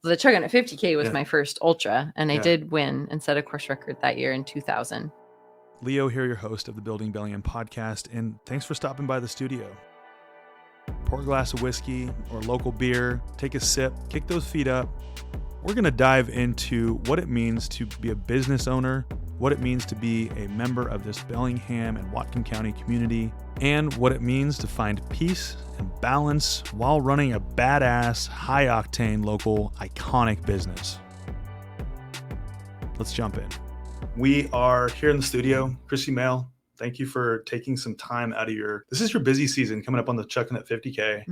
The Chuckanut 50K was my first ultra, and I Yeah. did win and set a course record that year in 2000. Leo here, your host of the Building Bellingham podcast, and thanks for stopping by the studio. Pour a glass of whiskey or local beer, take a sip, kick those feet up. We're going to dive into what it means to be a business owner, what it means to be a member of this Bellingham and Whatcom County community, and what it means to find peace and balance while running a badass, high-octane, local, iconic business. Let's jump in. We are here in the studio. Krissy Moehl, thank you for taking some time out of this is your busy season coming up on the Chuckanut 50K,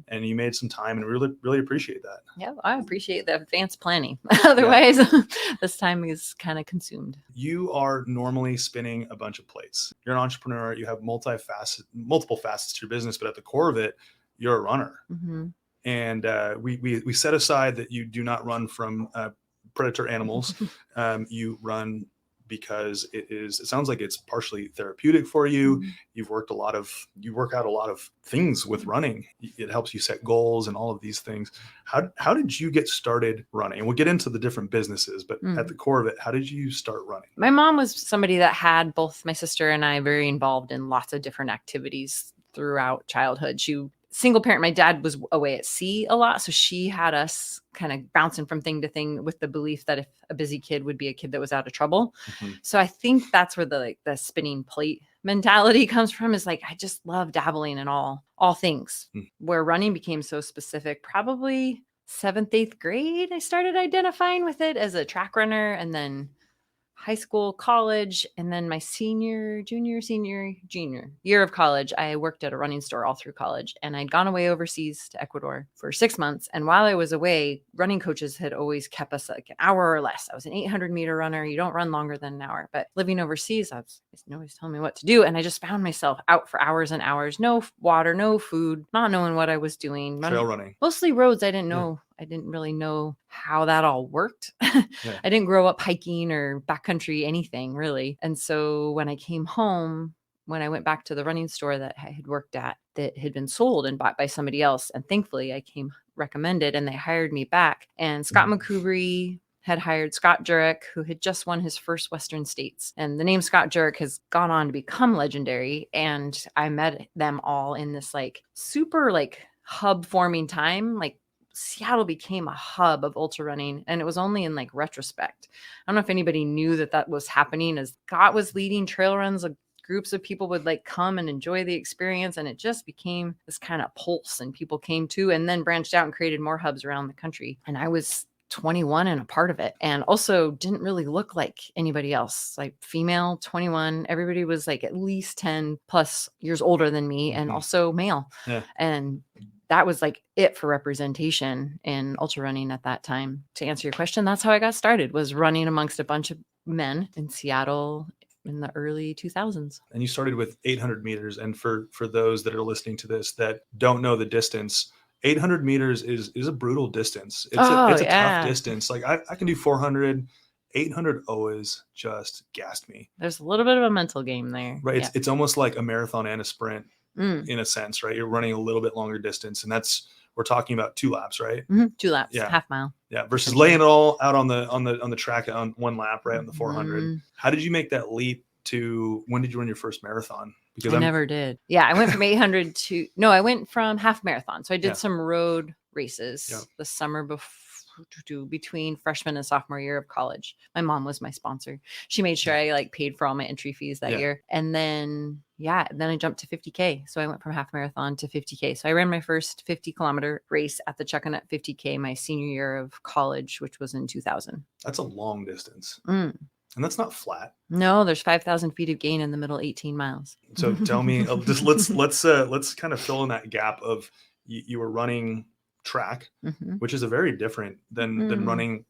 and you made some time, and really, really appreciate that. Yeah, I appreciate the advanced planning. Otherwise, this time is kind of consumed. You are normally spinning a bunch of plates. You're an entrepreneur. You have multiple facets to your business, but at the core of it, you're a runner. And we set aside that you do not run from predator animals. You run because it sounds like it's partially therapeutic for you. You work out a lot of things with running. It helps you set goals and all of these things. How did you get started running? And we'll get into the different businesses, but at the core of it, how did you start running? My mom was somebody that had both my sister and I very involved in lots of different activities throughout childhood. Single parent, my dad was away at sea a lot. So she had us kind of bouncing from thing to thing with the belief that if a busy kid would be a kid that was out of trouble. So I think that's where the spinning plate mentality comes from, is like, I just love dabbling in all things. Where running became so specific, probably 7th, 8th grade, I started identifying with it as a track runner, and then high school, college, and then my junior year of college, I worked at a running store all through college, and I'd gone away overseas to Ecuador for 6 months. And while I was away, running coaches had always kept us like an hour or less. I was an 800-meter runner. You don't run longer than an hour. But living overseas, nobody's telling me what to do. And I just found myself out for hours and hours, no water, no food, not knowing what I was doing. Trail running. Mostly roads I didn't know. I didn't really know how that all worked. I didn't grow up hiking or backcountry, anything really. And so when I came home, when I went back to the running store that I had worked at, that had been sold and bought by somebody else, and thankfully I came recommended and they hired me back. And Scott McCoubrey had hired Scott Jurek, who had just won his first Western States. And the name Scott Jurek has gone on to become legendary. And I met them all in this super hub forming time. Seattle became a hub of ultra running, and it was only in retrospect. I don't know if anybody knew that was happening, as Scott was leading trail runs. Groups of people would come and enjoy the experience, and it just became this kind of pulse, and people came to and then branched out and created more hubs around the country. And I was 21 and a part of it, and also didn't really look like anybody else. Female, 21, everybody was at least 10 plus years older than me, and also male. And that was it for representation in ultra running at that time. To answer your question, that's how I got started, was running amongst a bunch of men in Seattle in the early 2000s. And you started with 800 meters. And for those that are listening to this that don't know the distance, 800 meters is a brutal distance. It's a tough distance. I can do 400. 800 always just gassed me. There's a little bit of a mental game there. Right. It's almost like a marathon and a sprint. In a sense, right? You're running a little bit longer distance, and we're talking about 2 laps, right? 2 laps, half mile. Yeah, versus laying it all out on the track on 1 lap, right, on the 400. How did you make that leap to, when did you run your first marathon? Because I never did. Yeah, I went from 800 I went from half marathon. So I did some road races the summer between freshman and sophomore year of college. My mom was my sponsor. She made sure I paid for all my entry fees that year. And then I jumped to 50K. So I went from half marathon to 50K. So I ran my first 50-kilometer race at the Chuckanut 50K my senior year of college, which was in 2000. That's a long distance. And that's not flat. No, there's 5,000 feet of gain in the middle 18 miles. So tell me, let's kind of fill in that gap of you were running track, which is a very different than running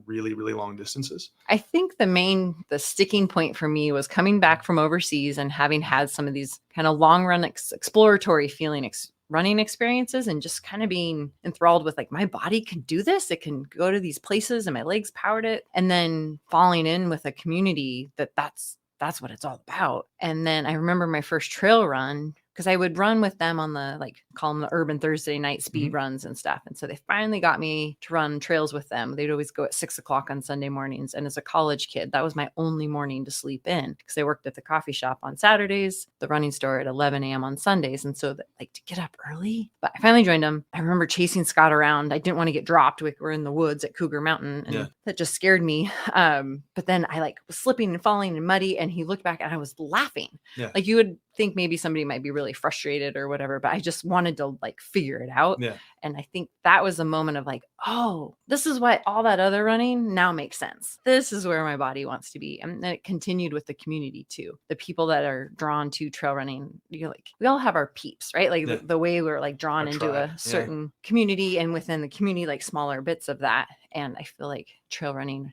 really, really long distances. I think the sticking point for me was coming back from overseas and having had some of these kind of long run exploratory feeling running experiences, and just kind of being enthralled with my body can do this. It can go to these places and my legs powered it. And then falling in with a community that's what it's all about. And then I remember my first trail run because I would run with them on the, like, call them the Urban Thursday night speed runs and stuff. And so they finally got me to run trails with them. They'd always go at 6 o'clock on Sunday mornings. And as a college kid, that was my only morning to sleep in, because I worked at the coffee shop on Saturdays, the running store at 11 a.m. on Sundays. And so like to get up early, but I finally joined them. I remember chasing Scott around. I didn't want to get dropped. We were in the woods at Cougar Mountain, and that just scared me. But then I like was slipping and falling and muddy, and he looked back and I was laughing. Like you would think maybe somebody might be really frustrated or whatever, but I just wanted to like figure it out. And I think that was a moment of like, oh, this is why all that other running now makes sense. This is where my body wants to be. And then it continued with the community too. The people that are drawn to trail running, you're like, we all have our peeps, right? Like the way we're like drawn into a certain community, and within the community, like smaller bits of that. And I feel like trail running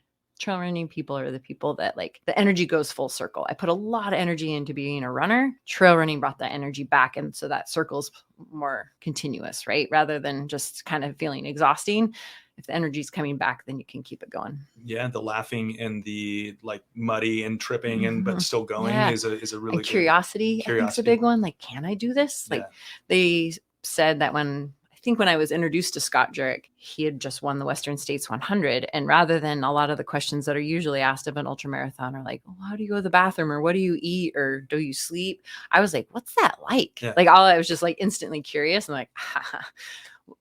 people are the people that like the energy goes full circle. I put a lot of energy into being a runner. Trail running brought that energy back. And so that circle's more continuous, right? Rather than just kind of feeling exhausting. If the energy's coming back, then you can keep it going. Yeah. The laughing and the like muddy and tripping and, but still going is a really and curiosity. I think is a big one. Like, can I do this? Like they said that when I was introduced to Scott Jurek, he had just won the Western States 100. And rather than a lot of the questions that are usually asked of an ultramarathon are like, well, how do you go to the bathroom, or what do you eat, or do you sleep? I was like, what's that like? Like I was just like instantly curious. And like,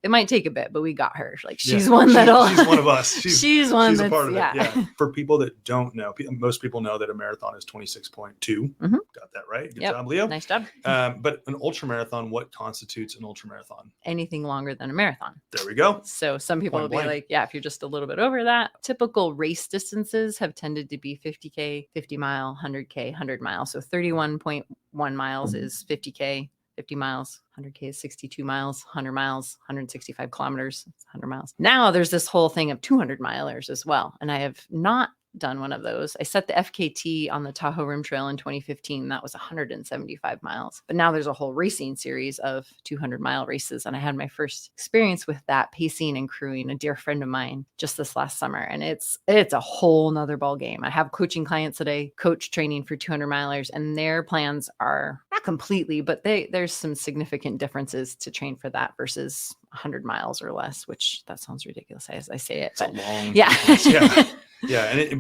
it might take a bit, but we got her. Like she's one that'll. She's one of us. She's one that's a part of it. For people that don't know, most people know that a marathon is 26.2. Got that right. Good job, Leo. Nice job. But an ultramarathon, what constitutes an ultramarathon? Anything longer than a marathon. There we go. So some people will be like, if you're just a little bit over that. Typical race distances have tended to be 50K, 50 mile, 100K, 100 miles. So 31.1 miles is 50K. 50 miles, 100K is 62 miles, 100 miles, 165 kilometers, 100 miles. Now there's this whole thing of 200 milers as well. And I have not done one of those. I set the FKT on the Tahoe Rim Trail in 2015. That was 175 miles. But now there's a whole racing series of 200-mile races. And I had my first experience with that pacing and crewing, a dear friend of mine, just this last summer. And it's a whole nother ball game. I have coaching clients that I coach training for 200 milers, and their plans are not completely, but there's some significant differences to train for that versus 100 miles or less, which that sounds ridiculous as I say it. But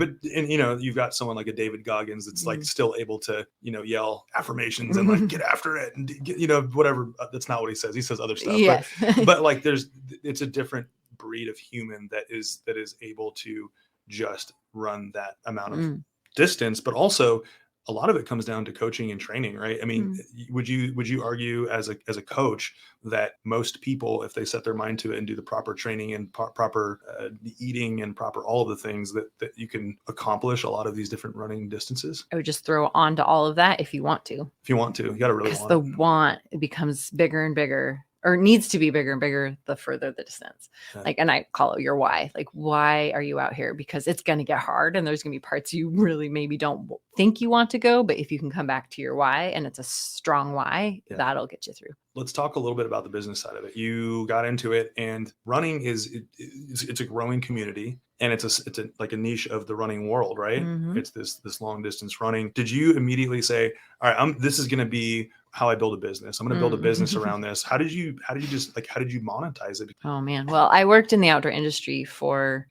but you know, you've got someone like a David Goggins that's like still able to, you know, yell affirmations and like get after it and get, you know, whatever. That's not what he says. He says other stuff. But like it's a different breed of human that is able to just run that amount of distance, but also a lot of it comes down to coaching and training, right? I mean, would you argue as a coach that most people, if they set their mind to it and do the proper training and proper eating and proper all of the things, that you can accomplish a lot of these different running distances? I would just throw on to all of that if you want to. If you want to, you got to really want. Because the want, it becomes bigger and bigger, or needs to be bigger and bigger the further the distance. Like, and I call it your why. Like, why are you out here? Because it's going to get hard, and there's going to be parts you really maybe don't think you want to go. But if you can come back to your why, and it's a strong why, that'll get you through. Let's talk a little bit about the business side of it. You got into it, and running it's a growing community, and it's like a niche of the running world, right? It's this long distance running. Did you immediately say, all right, this is going to be how I build a business. I'm going to build a business around this. How did you monetize it? Oh man. Well, I worked in the outdoor industry for,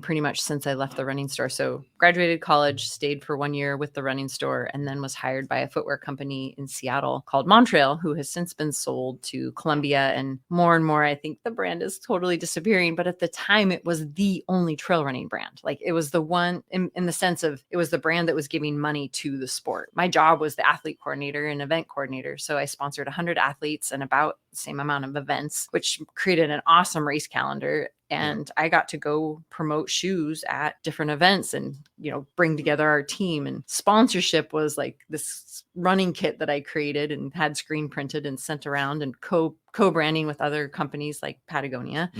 pretty much since I left the running store. So graduated college, stayed for 1 year with the running store, and then was hired by a footwear company in Seattle called Montrail, who has since been sold to Columbia, and more. I think the brand is totally disappearing. But at the time it was the only trail running brand. Like it was the one in the sense of it was the brand that was giving money to the sport. My job was the athlete coordinator and event coordinator. So I sponsored 100 athletes and about the same amount of events, which created an awesome race calendar. And I got to go promote shoes at different events and, you know, bring together our team. And sponsorship was like this running kit that I created and had screen printed and sent around, and co-branding with other companies like Patagonia.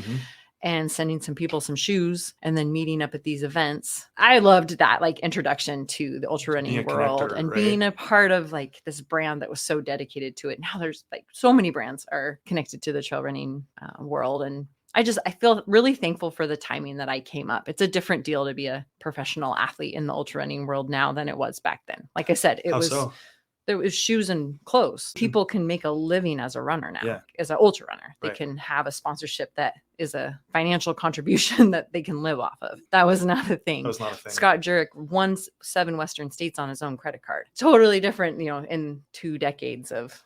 And sending some people some shoes and then meeting up at these events. I loved that like introduction to the ultra running world and being a part of like this brand that was so dedicated to it. Now there's like so many brands are connected to the trail running world. And I feel really thankful for the timing that I came up. It's a different deal to be a professional athlete in the ultra running world now than it was back then. Like I said, it was there was shoes and clothes. People can make a living as a runner now, Yeah. as an ultra runner. They Right. can have a sponsorship that is a financial contribution that they can live off of. That was not a thing. That was not a thing. Scott Jurek won 7 Western states on his own credit card. Totally different, you know, in 2 decades of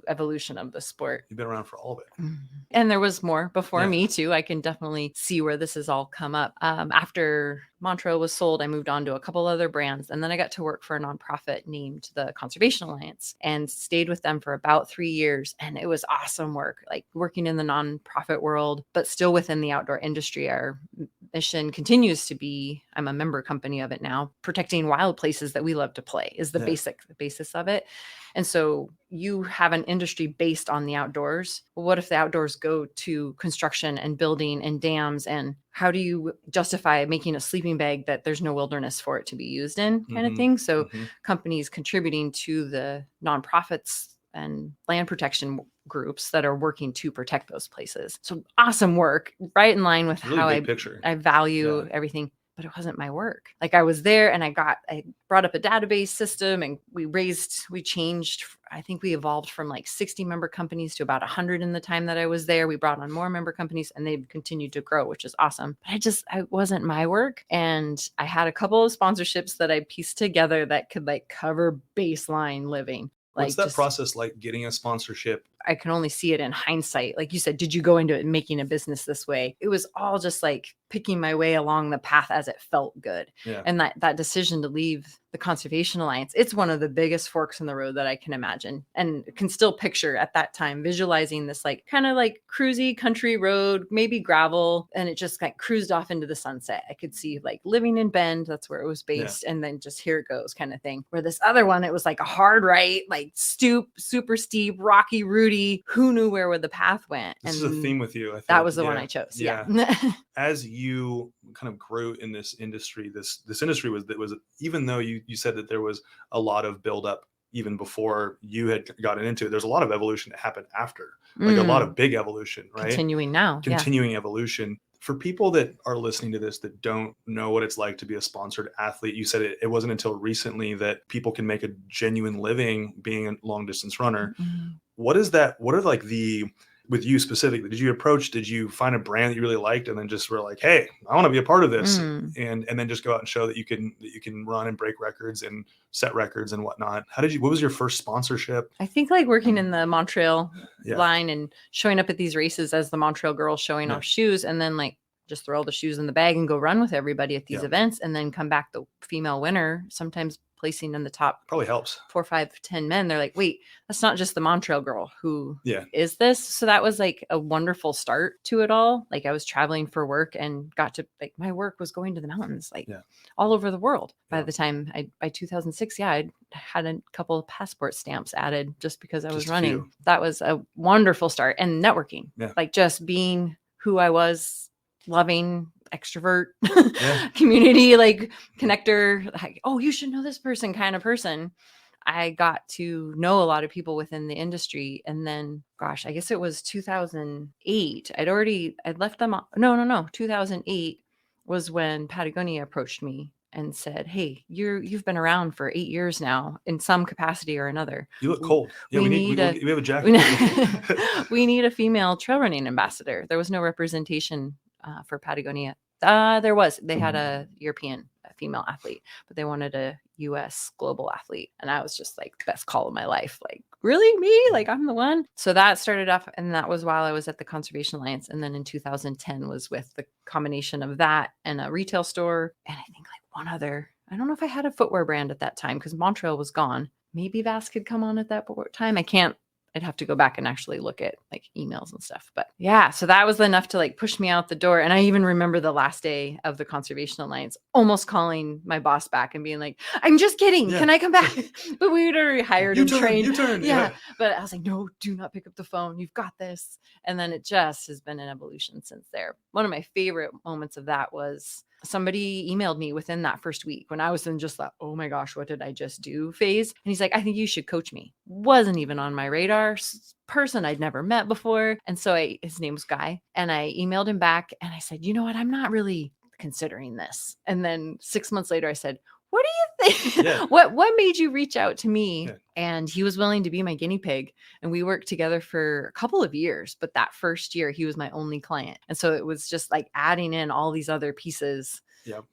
evolution of the sport. You've been around for all of it. And there was more before Yeah. me too. I can definitely see where this has all come up. After Montrail was sold, I moved on to a couple other brands, and then I got to work for a nonprofit named the Conservation Alliance and stayed with them for about 3 years. And it was awesome work, like working in the nonprofit world, but still within the outdoor industry. Our mission continues to be, I'm a member company of it now, protecting wild places that we love to play is the basis of it. And so you have an industry based on the outdoors. Well, what if the outdoors go to construction and building and dams? And how do you justify making a sleeping bag that there's no wilderness for it to be used in, kind of thing? So companies contributing to the nonprofits and land protection groups that are working to protect those places. So awesome work, right in line with Really how picture. I value everything. But it wasn't my work. Like I was there and I brought up a database system, and we changed. I think we evolved from like 60 member companies to about 100 in the time that I was there. We brought on more member companies and they've continued to grow, which is awesome. But it wasn't my work. And I had a couple of sponsorships that I pieced together that could like cover baseline living. What's that process like, getting a sponsorship? I can only see it in hindsight. Like you said, did you go into it making a business this way? It was all just like picking my way along the path as it felt good. Yeah. And that decision to leave the Conservation Alliance, it's one of the biggest forks in the road that I can imagine, and can still picture at that time visualizing this like kind of like cruisy country road, maybe gravel, and it just like cruised off into the sunset. I could see like living in Bend, that's where it was based, and then just here it goes kind of thing. Where this other one, it was like a hard right, like stoop, super steep, rocky, rooty. Who knew where the path went? This is a theme with you. I think. That was the one I chose. Yeah. As you kind of grew in this industry, this industry was even though you said that there was a lot of buildup even before you had gotten into it, there's a lot of evolution that happened after, like a lot of big evolution, right? Continuing evolution. For people that are listening to this that don't know what it's like to be a sponsored athlete, you said it wasn't until recently that people can make a genuine living being a long distance runner. What is that? What are like with you specifically, did you find a brand that you really liked and then just were like, hey, I want to be a part of this, and then just go out and show that you can run and break records and set records and whatnot? What was your first sponsorship? I think like working in the Montrail line and showing up at these races as the Montrail girl showing off shoes, and then like just throw all the shoes in the bag and go run with everybody at these events, and then come back the female winner, sometimes placing in the top probably helps 4, 5, 10 men. They're like, wait, that's not just the Montrail girl. Who is this? So that was like a wonderful start to it all. Like I was traveling for work and got to like, my work was going to the mountains, like all over the world. By the time by 2006, I'd had a couple of passport stamps added just because I was running. That was a wonderful start. And networking, like just being who I was, loving, extrovert, community, like connector, like, oh, you should know this person kind of person. I got to know a lot of people within the industry. And then, gosh, I guess it was 2008. I'd left them. No. 2008 was when Patagonia approached me and said, hey, you've been around for 8 years now in some capacity or another. You look cold. Yeah, we have a jacket. We need a female trail running ambassador. There was no representation for Patagonia. They had a European female athlete, but they wanted a US global athlete. And I was just like, best call of my life. Like, really? Me? Like, I'm the one. So that started off. And that was while I was at the Conservation Alliance. And then in 2010 was with the combination of that and a retail store. And I think like one other, I don't know if I had a footwear brand at that time because Montrail was gone. Maybe Vask had come on at that time. I'd have to go back and actually look at like emails and stuff. But yeah, so that was enough to like push me out the door. And I even remember the last day of the Conservation Alliance almost calling my boss back and being like, I'm just kidding. Can I come back? But we had already hired and trained. Yeah. But I was like, no, do not pick up the phone. You've got this. And then it just has been an evolution since there. One of my favorite moments of that was somebody emailed me within that first week when I was in just that, oh my gosh, what did I just do phase? And he's like, I think you should coach me. Wasn't even on my radar, person I'd never met before. And so his name was Guy. And I emailed him back and I said, you know what? I'm not really considering this. And then 6 months later, I said, what do you think? Yeah. What made you reach out to me? Yeah. And he was willing to be my guinea pig. And we worked together for a couple of years. But that first year, he was my only client. And so it was just like adding in all these other pieces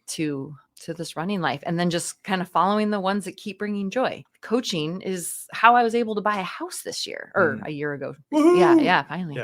to this running life. And then just kind of following the ones that keep bringing joy. Coaching is how I was able to buy a house this year or a year ago. Woo-hoo! Yeah, finally.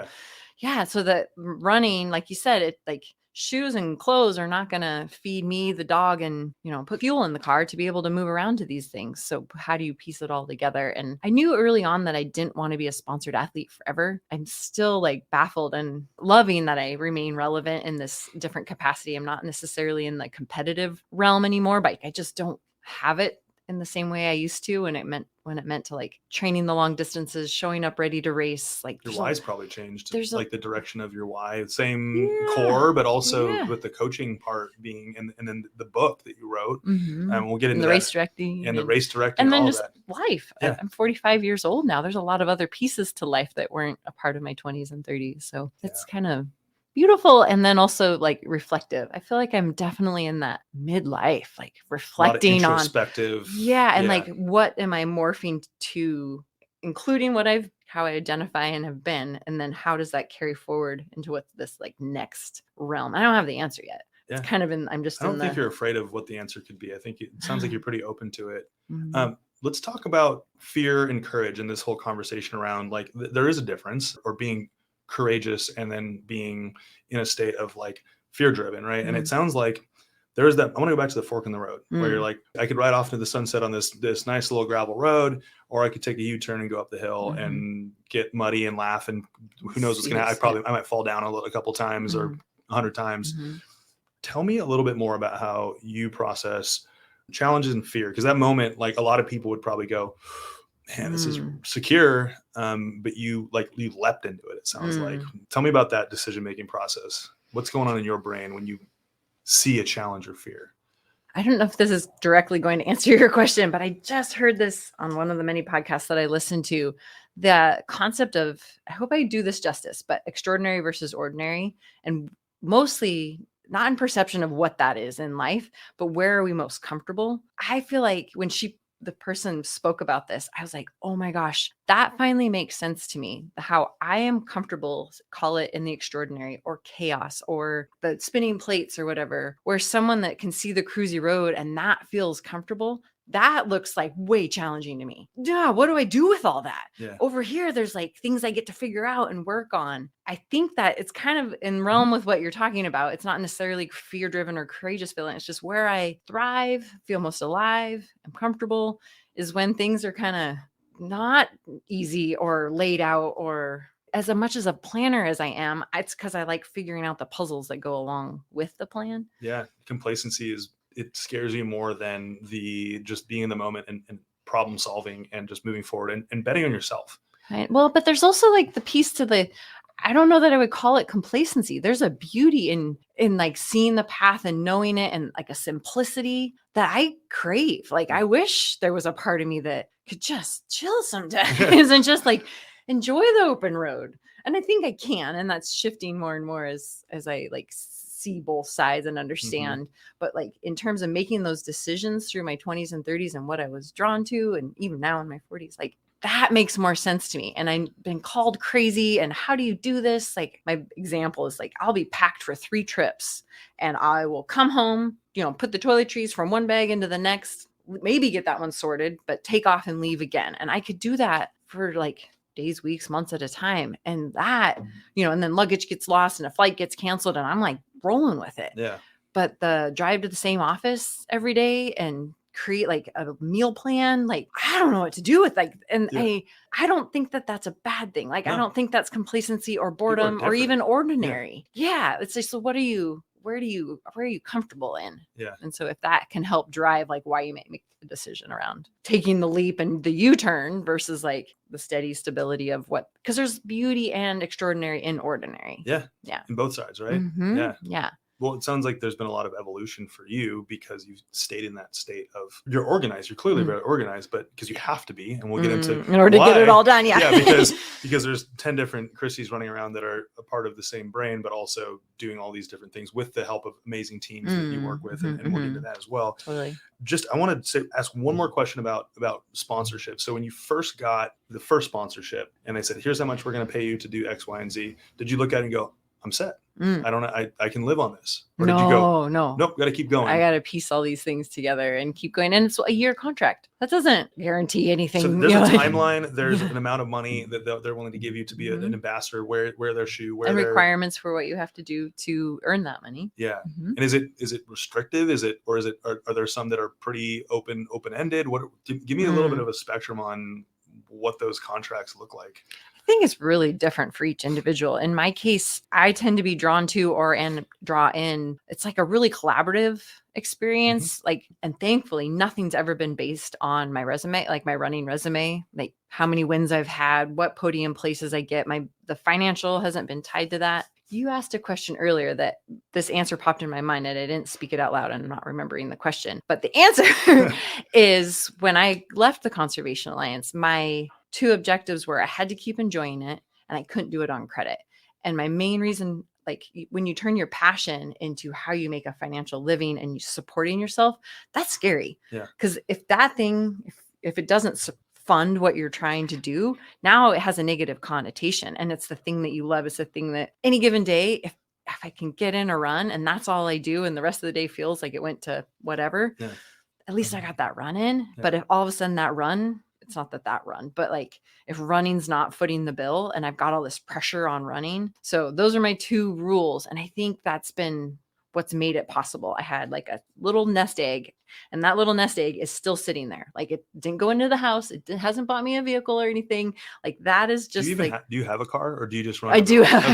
Yeah. So that running, like you said, it like shoes and clothes are not going to feed me, the dog, and, put fuel in the car to be able to move around to these things. So how do you piece it all together? And I knew early on that I didn't want to be a sponsored athlete forever. I'm still like baffled and loving that I remain relevant in this different capacity. I'm not necessarily in the competitive realm anymore, but I just don't have it in the same way I used to. And when it meant to like training the long distances, showing up ready to race, like your why's probably changed. There's like the direction of your why, same core, but also with the coaching part being, and then the book that you wrote, and we'll get into the race directing and the race directing, and then all just that. Life. I'm 45 years old now. There's a lot of other pieces to life that weren't a part of my 20s and 30s. So it's kind of beautiful. And then also like reflective. I feel like I'm definitely in that midlife, like reflecting on introspective. And like, what am I morphing to, including how I identify and have been, and then how does that carry forward into what's this like next realm? I don't have the answer yet. It's kind of I don't think you're afraid of what the answer could be. I think it sounds like you're pretty open to it. Let's talk about fear and courage in this whole conversation around like there is a difference, or being courageous and then being in a state of like fear driven, right? And it sounds like there's that. I want to go back to the fork in the road where you're like, I could ride off into the sunset on this nice little gravel road, or I could take a U-turn and go up the hill and get muddy and laugh, and who knows what's gonna happen. I might fall down a couple times or 100 times. Tell me a little bit more about how you process challenges and fear, because that moment, like a lot of people would probably go, man, this is secure, but you leapt into it, it sounds like. Tell me about that decision-making process. What's going on in your brain when you see a challenge or fear? I don't know if this is directly going to answer your question, but I just heard this on one of the many podcasts that I listened to. The concept of, I hope I do this justice, but extraordinary versus ordinary, and mostly not in perception of what that is in life, but where are we most comfortable? I feel like when the person spoke about this, I was like, oh my gosh, that finally makes sense to me. How I am comfortable, call it in the extraordinary or chaos or the spinning plates or whatever, where someone that can see the cruisy road and that feels comfortable, that looks like way challenging to me. Yeah, what do I do with all that? Over here, there's like things I get to figure out and work on. I think that it's kind of in realm with what you're talking about. It's not necessarily fear-driven or courageous feeling. It's just where I thrive, feel most alive, I'm comfortable, is when things are kind of not easy or laid out, or as much as a planner as I am, it's because I like figuring out the puzzles that go along with the plan. Complacency it scares you more than the just being in the moment and problem solving and just moving forward and betting on yourself. Right. Well, but there's also like the piece to I don't know that I would call it complacency. There's a beauty in like seeing the path and knowing it, and like a simplicity that I crave. Like I wish there was a part of me that could just chill sometimes and just like enjoy the open road. And I think I can, and that's shifting more and more as I like see both sides and understand. But like in terms of making those decisions through my 20s and 30s and what I was drawn to, and even now in my 40s, like that makes more sense to me. And I've been called crazy. And how do you do this? Like my example is like, I'll be packed for 3 trips and I will come home, put the toiletries from one bag into the next, maybe get that one sorted, but take off and leave again. And I could do that for like days, weeks, months at a time. And that, and then luggage gets lost and a flight gets canceled and I'm like rolling with it. But the drive to the same office every day and create like a meal plan, like I don't know what to do with I don't think that that's a bad thing. Like I don't think that's complacency or boredom or even ordinary. It's just, so where are you comfortable in? And so if that can help drive like why you may make the decision around taking the leap and the U-turn versus like the steady stability of because there's beauty and extraordinary in ordinary. In both sides, right? Well, it sounds like there's been a lot of evolution for you because you've stayed in that state of you're organized. You're clearly very organized, but because you have to be, and we'll get into in order to get it all done. Yeah. Yeah, because there's 10 different Krissys running around that are a part of the same brain, but also doing all these different things with the help of amazing teams that you work with, and we'll get into that as well. Totally. I want to ask one more question about sponsorship. So when you first got the first sponsorship and they said, here's how much we're going to pay you to do X, Y, and Z, did you look at it and go, I'm set? I don't know. I can live on this. Or did you go, nope, got to keep going. I got to piece all these things together and keep going. And it's a year contract. That doesn't guarantee anything. So there's a timeline. There's an amount of money that they're willing to give you to be an ambassador, wear their shoe, and requirements for what you have to do to earn that money. Yeah. And is it restrictive? Are there some that are pretty open-ended? Give me a little bit of a spectrum on what those contracts look like. I think it's really different for each individual. In my case, I tend to be drawn to and draw in. It's like a really collaborative experience. And thankfully nothing's ever been based on my resume, like my running resume, like how many wins I've had, what podium places I get. The financial hasn't been tied to that. You asked a question earlier that this answer popped in my mind and I didn't speak it out loud and I'm not remembering the question. But the answer is when I left the Conservation Alliance, my 2 objectives were I had to keep enjoying it and I couldn't do it on credit. And my main reason, like when you turn your passion into how you make a financial living and you supporting yourself, that's scary. Yeah. Because if that thing, if it doesn't fund what you're trying to do, now it has a negative connotation. And it's the thing that you love. It's the thing that any given day, if I can get in a run and that's all I do and the rest of the day feels like it went to whatever, at least I got that run in. But if all of a sudden that run, it's not that run, but like if running's not footing the bill and I've got all this pressure on running. So those are my 2 rules. And I think that's been what's made it possible. I had like a little nest egg and that little nest egg is still sitting there. Like it didn't go into the house. It hasn't bought me a vehicle or anything. Like that is just do you have a car or do you just run? I do have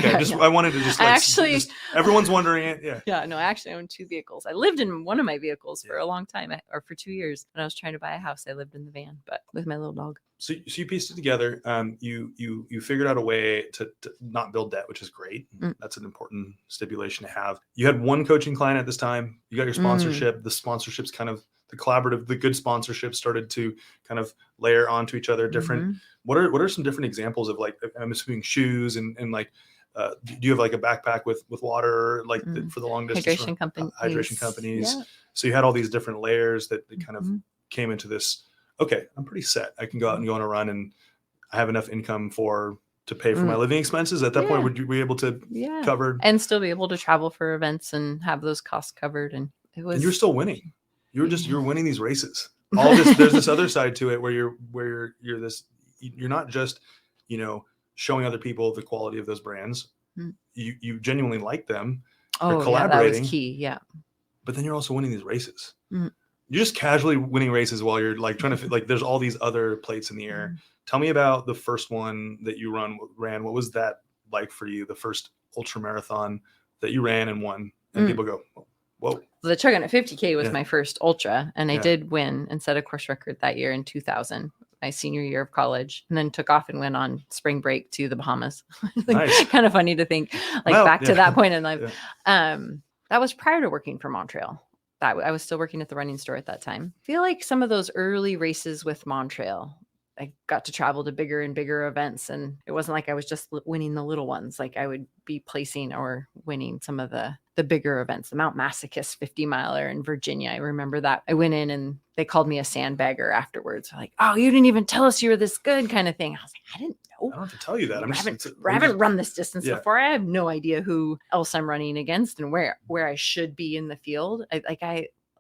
I wanted to everyone's wondering it. Yeah. Yeah. No, I actually own 2 vehicles. I lived in one of my vehicles for a long time or for 2 years. When I was trying to buy a house, I lived in the van, but with my little dog. So you pieced it together. You figured out a way to not build debt, which is great. That's an important stipulation to have. You had 1 coaching client at this time. You got your sponsorship. The sponsorships kind of the collaborative, the good sponsorships started to kind of layer onto each other. Different. What are some different examples of like, I'm assuming shoes and like, do you have like a backpack with water, like for the long distance hydration companies? Yeah. So you had all these different layers that kind of came into this. Okay, I'm pretty set. I can go out and go on a run and I have enough income to pay for my living expenses. At that point, would you be able to cover and still be able to travel for events and have those costs covered? And you're still winning. You're winning these races. All this, there's this other side to it where you're not just, showing other people the quality of those brands. You genuinely like them. You're collaborating. That was key. Yeah. But then you're also winning these races. You're just casually winning races while you're like trying to like, there's all these other plates in the air. Tell me about the first one that you ran. What was that like for you? The first ultra marathon that you ran and won, and people go, whoa. The Chuckanut 50K was my first ultra, and I did win and set a course record that year in 2000, my senior year of college, and then took off and went on spring break to the Bahamas. Nice. Kind of funny to think back to that point in life. That was prior to working for Montreal. I was still working at the running store at that time. I feel like some of those early races with Montreal, I got to travel to bigger and bigger events, and it wasn't like I was just winning the little ones. Like I would be placing or winning some of the bigger events, the Mount Masochist 50 miler in Virginia. I remember that. I went in and they called me a sandbagger afterwards. They're like, oh, you didn't even tell us you were this good kind of thing. I was like, I didn't know. I don't have to tell you that. I haven't run this distance before. I have no idea who else I'm running against and where I should be in the field.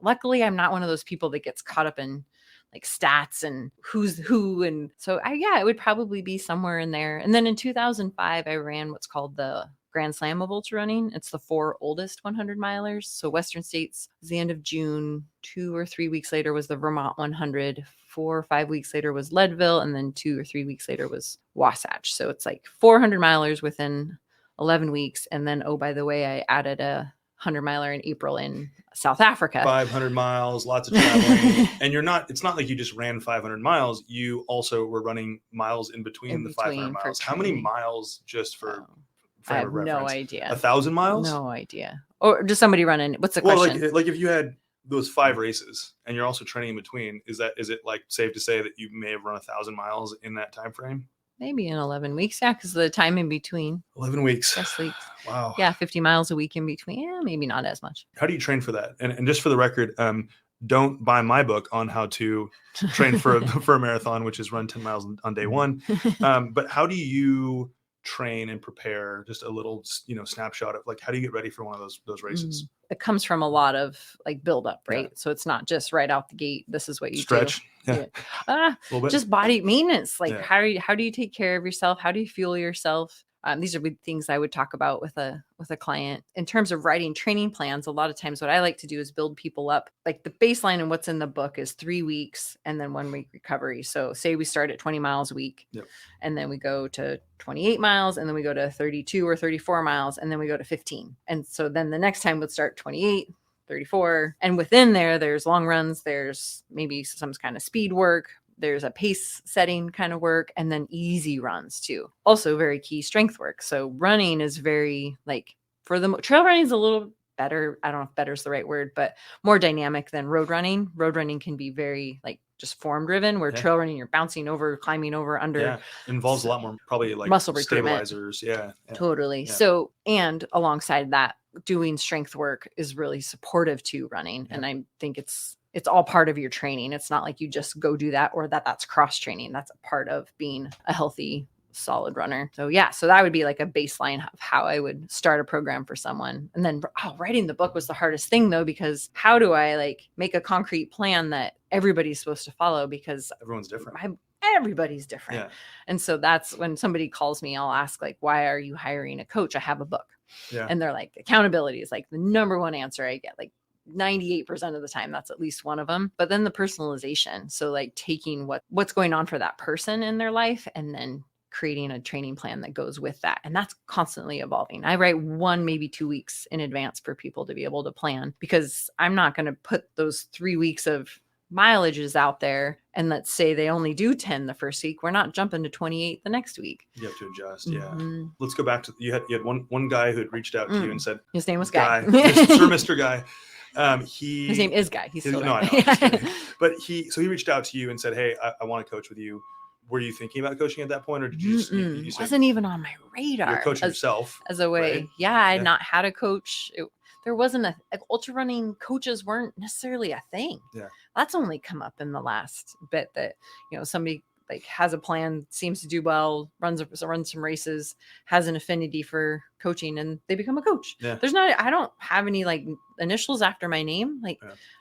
Luckily, I'm not one of those people that gets caught up in like stats and who's who. And so it would probably be somewhere in there. And then in 2005, I ran what's called the Grand Slam of ultra running. It's the 4 oldest 100 milers. So Western States was the end of June. 2 or 3 weeks later was the Vermont 100. 4 or 5 weeks later was Leadville. And then 2 or 3 weeks later was Wasatch. So it's like 400 milers within 11 weeks. And then, oh, by the way, I added a 100 miler in April in South Africa. 500 miles, lots of traveling. And it's not like you just ran 500 miles. You also were running miles in between the 500 miles. How many miles just for I frame have of reference? no idea. 1,000 miles? No idea. Or just somebody running. What's the Well, question? like if you had those 5 races and you're also training in between, is it like safe to say that you may have run 1,000 miles in that time frame? Maybe in 11 weeks. Yeah, because the time in between. 11 weeks. Rest weeks. Wow. Yeah, 50 miles a week in between. Yeah, maybe not as much. How do you train for that? And just for the record, don't buy my book on how to train for a marathon, which is run 10 miles on day one. But how do you train and prepare? Just a little, snapshot of like, how do you get ready for one of those races? It comes from a lot of like build up, right? Yeah. So it's not just right out the gate. This is what you Stretch. do. Yeah. Just body maintenance. Like Yeah. how do you take care of yourself? How do you fuel yourself? These are big things I would talk about with a client in terms of writing training plans. A lot of times what I like to do is build people up. Like the baseline and what's in the book is 3 weeks and then 1 week recovery. So say we start at 20 miles a week. Yep. And then we go to 28 miles and then we go to 32 or 34 miles and then we go to 15. And so then the next time we'll start 28, 34. And within there's long runs, there's maybe some kind of speed work. There's a pace setting kind of work, and then easy runs too. Also very key strength work. So running is very like for the trail running is a little better. I don't know if better is the right word, but more dynamic than road running. Road running can be very like just form driven, where trail running, you're bouncing over, climbing over, under. Yeah. It involves a lot more probably like muscle recruitment. Stabilizers. Yeah. Totally. Yeah. So, and alongside that, doing strength work is really supportive to running. Yeah. And I think it's all part of your training. It's not like you just go do that or that's cross training. That's a part of being a healthy, solid runner. So yeah, so that would be like a baseline of how I would start a program for someone. And then writing the book was the hardest thing though, because how do I like make a concrete plan that everybody's supposed to follow? Because everyone's different. Everybody's different. Yeah. And so that's when somebody calls me, I'll ask like, why are you hiring a coach? I have a book. Yeah. And they're like, accountability is like the number one answer I get. Like 98% of the time, that's at least one of them. But then the personalization. So like taking what's going on for that person in their life and then creating a training plan that goes with that. And that's constantly evolving. I write 1, maybe 2 weeks in advance for people to be able to plan, because I'm not going to put those 3 weeks of mileages out there. And let's say they only do 10 the first week. We're not jumping to 28 the next week. You have to adjust. Yeah. Let's go back to, you had one guy who had reached out to you and said, his name was Guy. Mr. Guy. His name is Guy. He's still no, I know. But he reached out to you and said, hey, I want to coach with you. Were you thinking about coaching at that point, or did you just, you said, wasn't even on my radar. You're coaching yourself as a way. Right? Yeah. I had not had a coach. There wasn't ultra running coaches weren't necessarily a thing. Yeah. That's only come up in the last bit that, somebody like has a plan, seems to do well, runs some races, has an affinity for coaching, and they become a coach. Yeah. I don't have any like initials after my name. Like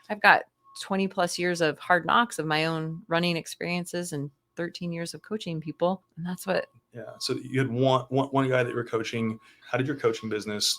I've got 20 plus years of hard knocks of my own running experiences and 13 years of coaching people. And that's what. Yeah. So you had one guy that you were coaching. How did your coaching business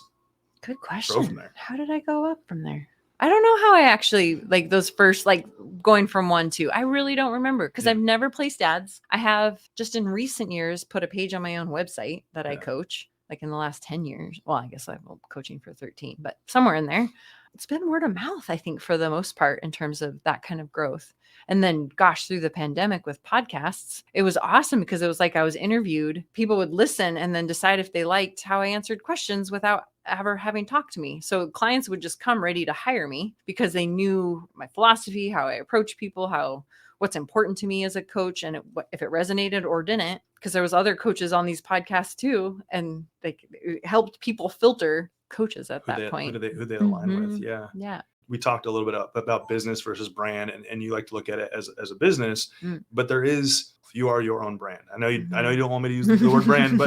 Good question. grow from there? How did I go up from there? I don't know how I actually like those first, like going from 1 to, I really don't remember, because I've never placed ads. I have just in recent years put a page on my own website that I coach, like in the last 10 years. Well, I guess I'm coaching for 13, but somewhere in there, it's been word of mouth, I think, for the most part in terms of that kind of growth. And then, gosh, through the pandemic with podcasts, it was awesome because it was like I was interviewed. People would listen and then decide if they liked how I answered questions without ever having talked to me. So clients would just come ready to hire me because they knew my philosophy, how I approach people, what's important to me as a coach, and if it resonated or didn't. Because there was other coaches on these podcasts too, and it helped people filter coaches at that point. Who they align with. Yeah. Yeah. We talked a little bit about business versus brand, and you like to look at it as a business, but you are your own brand. I know you don't want me to use the word brand,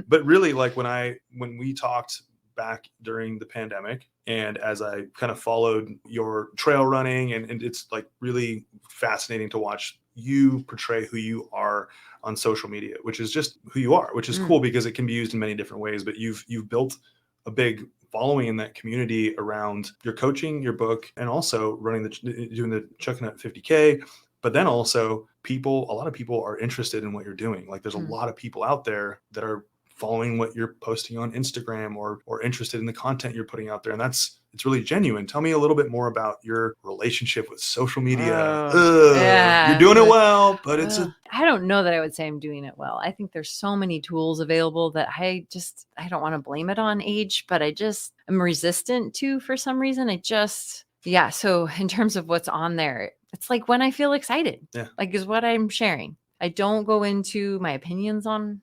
but really, like when we talked back during the pandemic, and as I kind of followed your trail running, and it's like really fascinating to watch you portray who you are on social media, which is just who you are, which is cool because it can be used in many different ways. But you've built a big following in that community around your coaching, your book, and also doing the Chuckanut 50K. But then also a lot of people are interested in what you're doing. Like there's a lot of people out there that are following what you're posting on Instagram or interested in the content you're putting out there. And it's really genuine. Tell me a little bit more about your relationship with social media. You're doing it well, but I don't know that I would say I'm doing it well. I think there's so many tools available that I don't want to blame it on age, but I'm resistant to for some reason. So in terms of what's on there, it's like when I feel excited, like is what I'm sharing. I don't go into my opinions on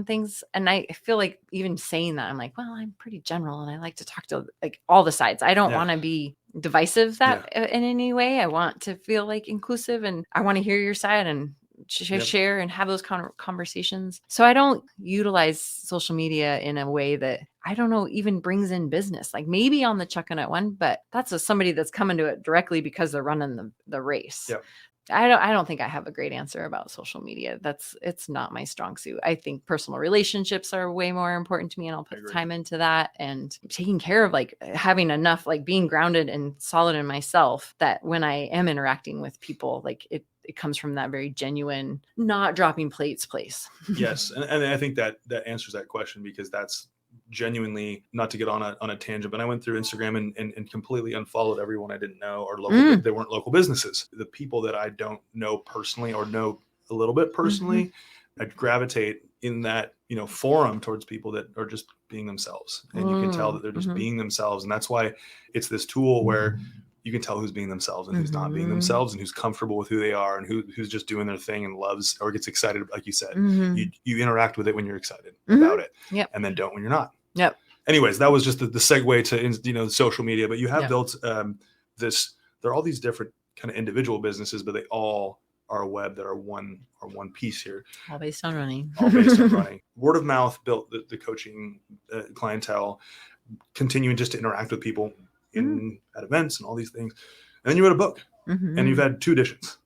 things. And I feel like even saying that, I'm like, well, I'm pretty general and I like to talk to like all the sides. I don't want to be divisive in any way. I want to feel like inclusive and I want to hear your side and share and have those conversations. So I don't utilize social media in a way that I don't know even brings in business. Like maybe on the Chuckanut one, but that's somebody that's coming to it directly because they're running the race. Yep. I don't think I have a great answer about social media. It's not my strong suit. I think personal relationships are way more important to me and I'll put time into that and taking care of like having enough, like being grounded and solid in myself that when I am interacting with people, like it comes from that very genuine, not dropping plates place. Yes. And I think that answers that question because that's genuinely, not to get on a tangent, but I went through Instagram and completely unfollowed everyone I didn't know or local. They weren't local businesses. The people that I don't know personally or know a little bit personally, I'd gravitate in that, forum towards people that are just being themselves. And you can tell that they're just being themselves. And that's why it's this tool where you can tell who's being themselves and who's not being themselves and who's comfortable with who they are and who's just doing their thing and loves or gets excited. Like you said, you interact with it when you're excited about it and then don't when you're not. Yep. Anyways, that was just the segue to, social media, but you have built there are all these different kind of individual businesses, but they all are a web that are one piece here. All based on running. Word of mouth built the coaching clientele, continuing just to interact with people at events and all these things. And then you wrote a book and you've had 2 editions.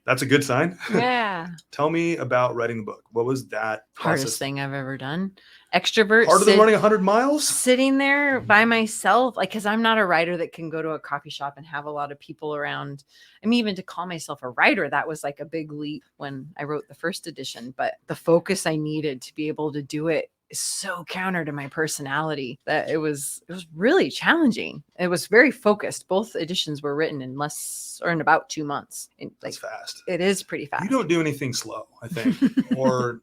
That's a good sign. Yeah. Tell me about writing the book. What was that process? Hardest thing I've ever done. Extrovert. Harder than running 100 miles? Sitting there by myself. Like, cause I'm not a writer that can go to a coffee shop and have a lot of people around. I mean, even to call myself a writer, that was like a big leap when I wrote the first edition, but the focus I needed to be able to do it is so counter to my personality that it was really challenging. It was very focused. Both editions were written in about 2 months. That's fast. It is pretty fast. You don't do anything slow, I think, or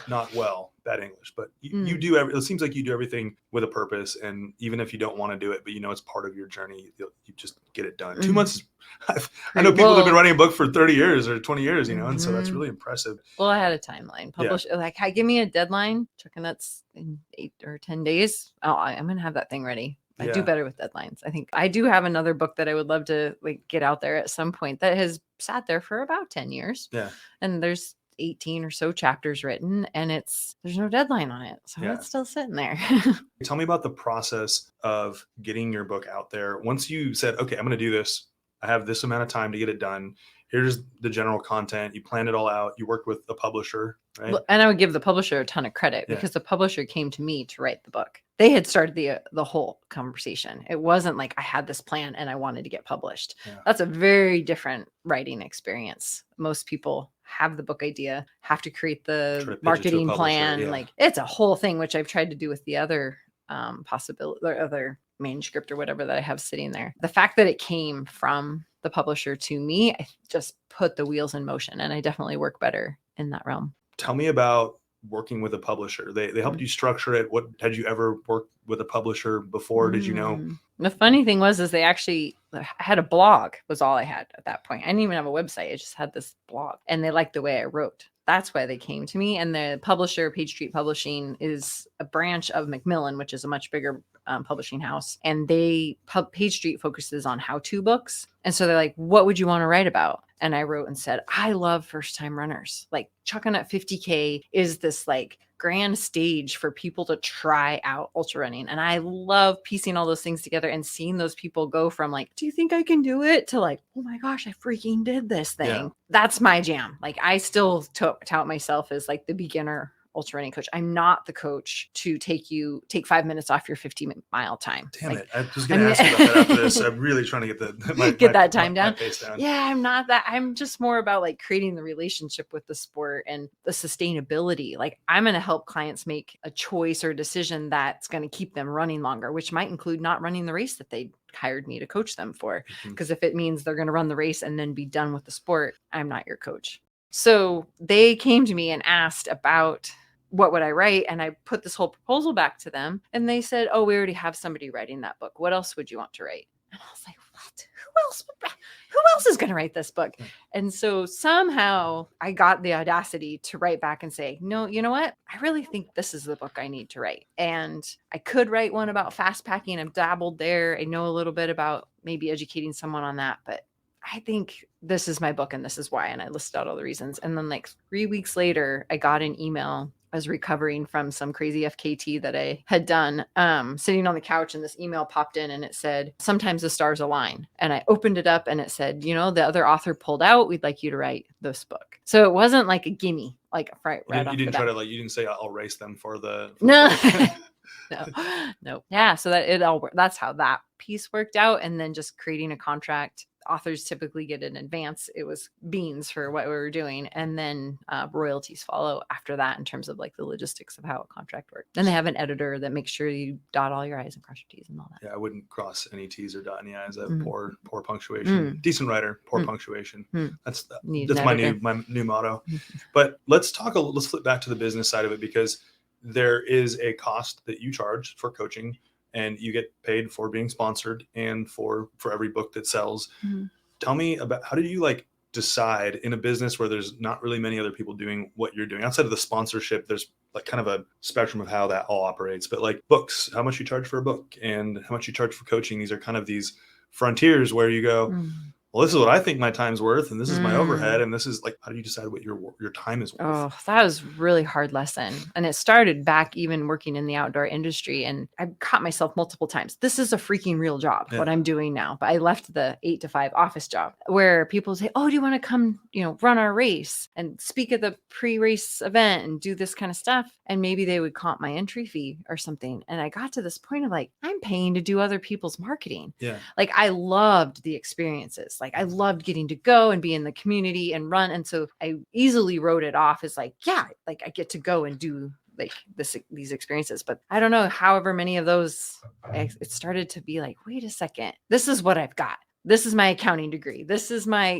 not well, bad English, but you do it seems like you do everything with a purpose. And even if you don't want to do it, but it's part of your journey, you just get it done. 2 months. I know people have been writing a book for 30 years or 20 years, and so that's really impressive. Well, I had a timeline published. Like, give me a deadline. Chuckanut's in 8 or 10 days. Oh, I'm going to have that thing ready. I do better with deadlines. I think I do have another book that I would love to get out there at some point that has sat there for about 10 years. Yeah. And there's 18 or so chapters written and there's no deadline on it. So it's still sitting there. Tell me about the process of getting your book out there. Once you said, okay, I'm going to do this. I have this amount of time to get it done. Here's the general content. You planned it all out. You worked with a publisher, right? And I would give the publisher a ton of credit because the publisher came to me to write the book. They had started the whole conversation. It wasn't like I had this plan and I wanted to get published. Yeah. That's a very different writing experience. Most people have the book idea, have to create the marketing plan. Yeah. Like it's a whole thing, which I've tried to do with the other possibility or other manuscript or whatever that I have sitting there. The fact that it came from the publisher to me, I just put the wheels in motion, and I definitely work better in that realm. Tell me about working with a publisher. They helped you structure it. What had you ever worked with a publisher before? Did you know? The funny thing was they actually had a blog was all I had at that point. I didn't even have a website. I just had this blog and they liked the way I wrote. That's why they came to me. And the publisher, Page Street Publishing, is a branch of Macmillan, which is a much bigger publishing house. And Page Street focuses on how-to books. And so they're like, what would you want to write about? And I wrote and said, I love first-time runners. Like Chuckanut 50K is this like grand stage for people to try out ultra running. And I love piecing all those things together and seeing those people go from like, do you think I can do it? To like, oh my gosh, I freaking did this thing. Yeah. That's my jam. Like I still tout myself as like the beginner ultra running coach. I'm not the coach to take 5 minutes off your 50-mile time. Damn it. I was going to ask you about that after this. I'm really trying to get that time down. My pace down. Yeah, I'm not that. I'm just more about like creating the relationship with the sport and the sustainability. Like I'm going to help clients make a choice or decision that's going to keep them running longer, which might include not running the race that they hired me to coach them for. Because if it means they're going to run the race and then be done with the sport, I'm not your coach. So they came to me and asked about what would I write? And I put this whole proposal back to them and they said, oh, we already have somebody writing that book. What else would you want to write? And I was like, what? Who else is going to write this book? And so somehow I got the audacity to write back and say, no, you know what? I really think this is the book I need to write. And I could write one about fast packing. I've dabbled there. I know a little bit about maybe educating someone on that, but I think this is my book and this is why. And I listed out all the reasons. And then like 3 weeks later, I got an email. I was recovering from some crazy FKT that I had done, sitting on the couch, and this email popped in and it said, sometimes the stars align. And I opened it up and it said, the other author pulled out. We'd like you to write this book. So it wasn't like a gimme, like right you didn't try to you didn't say I'll race them for the. No. No. Yeah. So that's how that piece worked out. And then just creating a contract. Authors typically get in advance. It was beans for what we were doing. And then royalties follow after that in terms of like the logistics of how a contract works. Then they have an editor that makes sure you dot all your I's and cross your T's and all that. Yeah, I wouldn't cross any T's or dot any I's. I have poor punctuation. Decent writer, poor punctuation. That's my new motto. But let's flip back to the business side of it, because there is a cost that you charge for coaching, and you get paid for being sponsored and for every book that sells. Tell me about, how do you like decide in a business where there's not really many other people doing what you're doing outside of the sponsorship? There's like kind of a spectrum of how that all operates, but like books, how much you charge for a book and how much you charge for coaching. These are kind of these frontiers where you go, well, this is what I think my time's worth, and this is my overhead, and this is like, how do you decide what your time is worth? Oh, that was a really hard lesson. And it started back even working in the outdoor industry, and I caught myself multiple times. This is a freaking real job, what I'm doing now. But I left the 8 to 5 office job where people say, oh, do you want to come, run our race and speak at the pre-race event and do this kind of stuff? And maybe they would comp my entry fee or something. And I got to this point of like, I'm paying to do other people's marketing. Yeah. Like I loved the experiences. Like I loved getting to go and be in the community and run. And so I easily wrote it off as like, yeah, like I get to go and do like these experiences. But I don't know, however many of those, it started to be like, wait a second, this is what I've got. This is my accounting degree. This is my,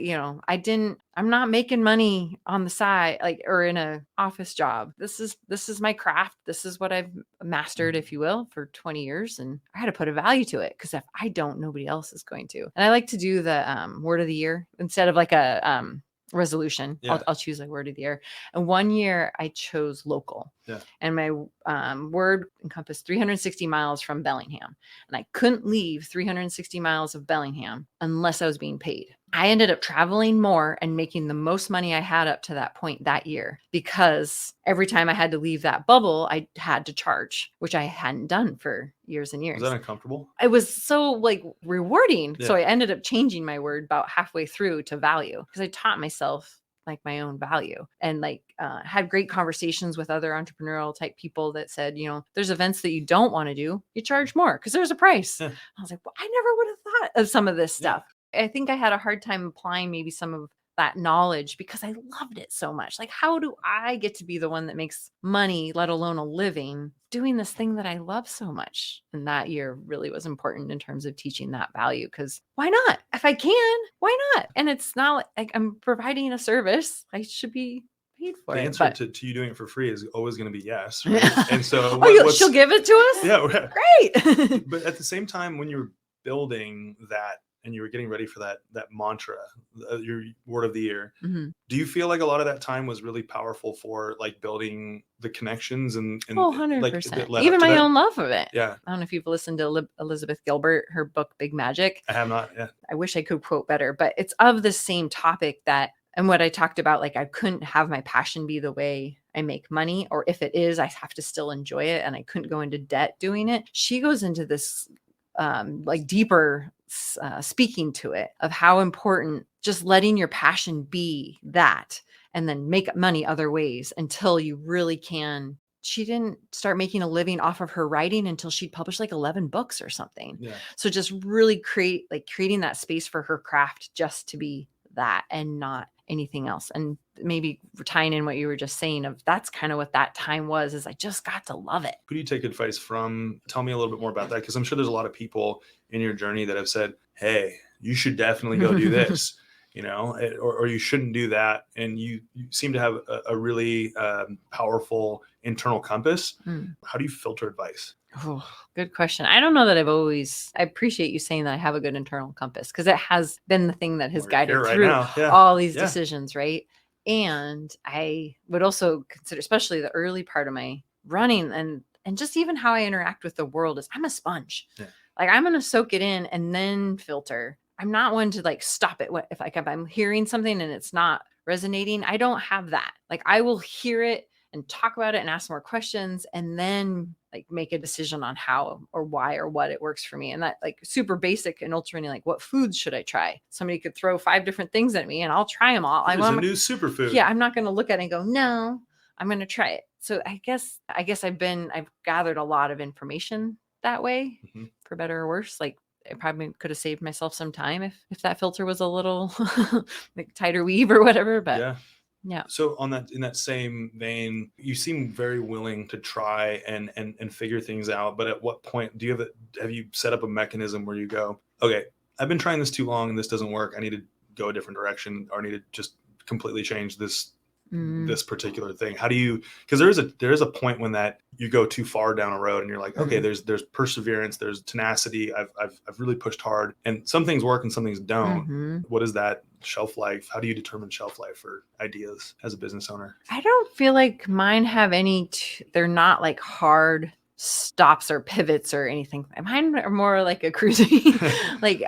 I'm not making money on the side, like, or in a office job. This is my craft. This is what I've mastered, if you will, for 20 years. And I had to put a value to it, because if I don't, nobody else is going to. And I like to do the word of the year instead of like a resolution. Yeah. I'll choose a word of the year. And one year I chose local. Yeah. And my word encompassed 360 miles from Bellingham. And I couldn't leave 360 miles of Bellingham unless I was being paid. I ended up traveling more and making the most money I had up to that point that year, because every time I had to leave that bubble, I had to charge, which I hadn't done for years and years. Was that uncomfortable? It was so like rewarding. Yeah. So I ended up changing my word about halfway through to value, because I taught myself like my own value, and like had great conversations with other entrepreneurial type people that said, there's events that you don't want to do, you charge more because there's a price. Yeah. I was like, well, I never would have thought of some of this stuff. I think I had a hard time applying maybe some of that knowledge because I loved it so much. Like, how do I get to be the one that makes money, let alone a living, doing this thing that I love so much? And that year really was important in terms of teaching that value, because why not? If I can, why not? And it's not like I'm providing a service. I should be paid for the it. The answer to you doing it for free is always going to be yes. Right? And so she'll give it to us? Yeah. Great. But at the same time, when you're building that, and you were getting ready for that mantra, your word of the year, do you feel like a lot of that time was really powerful for like building the connections and 100%. Like, even my own love of it. Yeah. I don't know if you've listened to Elizabeth Gilbert, her book, Big Magic. I have not. Yeah. I wish I could quote better, but it's of the same topic and what I talked about, like I couldn't have my passion be the way I make money, or if it is, I have to still enjoy it, and I couldn't go into debt doing it. She goes into this like deeper speaking to it of how important just letting your passion be that, and then make money other ways until you really can. She didn't start making a living off of her writing until she'd published like 11 books or something. Yeah. So just really creating that space for her craft just to be that and not anything else. And maybe tying in what you were just saying of that's kind of what that time was, is I just got to love it. Who do you take advice from? Tell me a little bit more about that, because I'm sure there's a lot of people in your journey that have said, hey, you should definitely go do this. Or you shouldn't do that. And you seem to have a really powerful internal compass. How do you filter advice? Oh, good question. I don't know that I appreciate you saying that I have a good internal compass, because it has been the thing that has guided through all these decisions, right? And I would also consider, especially the early part of my running and just even how I interact with the world, is I'm a sponge. Yeah. Like I'm going to soak it in and then filter. I'm not one to like stop it. If I'm hearing something and it's not resonating, I don't have that. Like I will hear it and talk about it and ask more questions and then like make a decision on how or why or what it works for me. And that like super basic and ultra running, like what foods should I try? Somebody could throw 5 different things at me and I'll try them all. There's a new superfood. Yeah. I'm not going to look at it and go, no, I'm going to try it. So I guess I've gathered a lot of information that way, for better or worse. Like I probably could have saved myself some time if that filter was a little like tighter weave or whatever, but yeah. So in that same vein, you seem very willing to try and figure things out. But at what point have you set up a mechanism where you go, okay, I've been trying this too long and this doesn't work. I need to go a different direction, or I need to just completely change this particular thing. How do you, because there is a point when that you go too far down a road and you're like, okay, there's perseverance, there's tenacity. I've really pushed hard, and some things work and some things don't. What is that shelf life? How do you determine shelf life for ideas as a business owner? I don't feel like mine have any, they're not like hard stops or pivots or anything. Mine are more like a cruising, like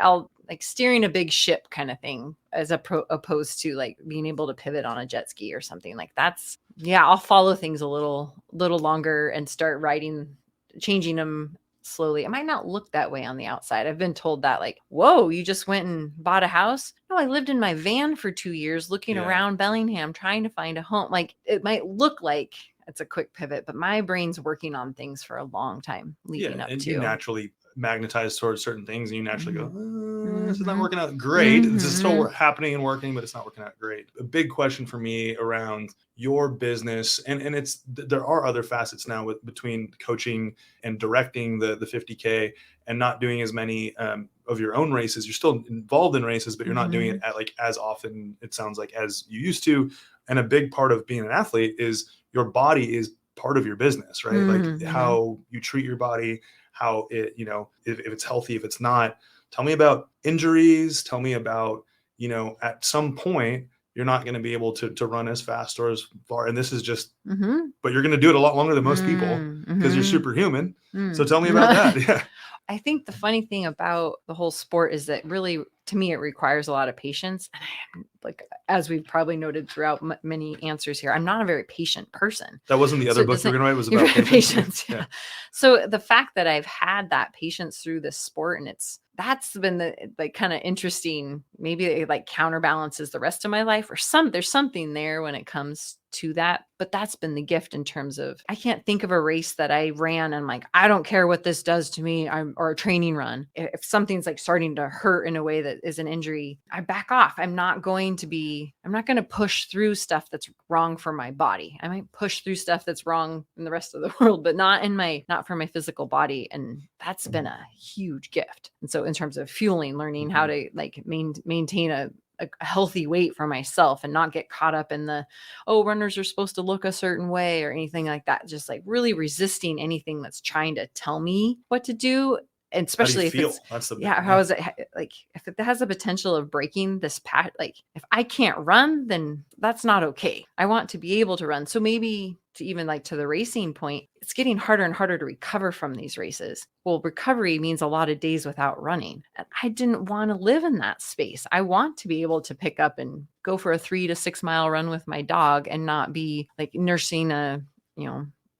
steering a big ship kind of thing, as opposed to like being able to pivot on a jet ski or something like that's. Yeah, I'll follow things a little longer and start changing them slowly. It might not look that way on the outside. I've been told that, like, whoa, you just went and bought a house? No, I lived in my van for 2 years looking around Bellingham trying to find a home. Like it might look like it's a quick pivot, but my brain's working on things for a long time leading up and to. You naturally magnetize towards certain things and you naturally go, this is not working out great. This is still happening and working, but it's not working out great. A big question for me around your business, and there are other facets now between coaching and directing the 50K and not doing as many of your own races. You're still involved in races, but you're not doing it as often, it sounds like, as you used to. And a big part of being an athlete is your body is part of your business, right? Like how you treat your body, how it, if it's healthy, if it's not. Tell me about injuries. Tell me about, at some point you're not going to be able to run as fast or as far. And this is just, but you're going to do it a lot longer than most people because you're superhuman. So tell me about that. Yeah. I think the funny thing about the whole sport is that really, to me, it requires a lot of patience. And I am, like, as we've probably noted throughout many answers here, I'm not a very patient person. That wasn't the other book you were going to write, was about patience. Yeah. So the fact that I've had that patience through this sport, and that's been the like kind of interesting, maybe it like counterbalances the rest of my life, or there's something there when it comes to that. But that's been the gift in terms of, I can't think of a race that I ran and like, I don't care what this does to me, or a training run. If something's like starting to hurt in a way that is an injury, I back off. I'm not going to push through stuff that's wrong for my body. I might push through stuff that's wrong in the rest of the world, but not for my physical body. And that's been a huge gift. And so in terms of fueling, learning how to like maintain a healthy weight for myself and not get caught up in the, runners are supposed to look a certain way or anything like that. Just like really resisting anything that's trying to tell me what to do. And especially if it's, how is it like, if it has the potential of breaking this path, like if I can't run, then that's not okay. I want to be able to run. So maybe to even like to the racing point, it's getting harder and harder to recover from these races. Well, recovery means a lot of days without running. And I didn't want to live in that space. I want to be able to pick up and go for a 3 to 6 mile run with my dog and not be like nursing a,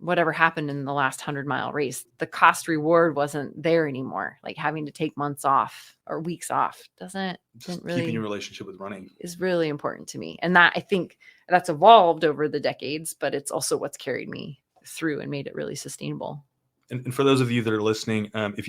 whatever happened in the last 100-mile race, the cost reward wasn't there anymore. Like having to take months off or weeks off didn't really, keeping your relationship with running is really important to me. And that, I think that's evolved over the decades, but it's also what's carried me through and made it really sustainable. And for those of you that are listening, if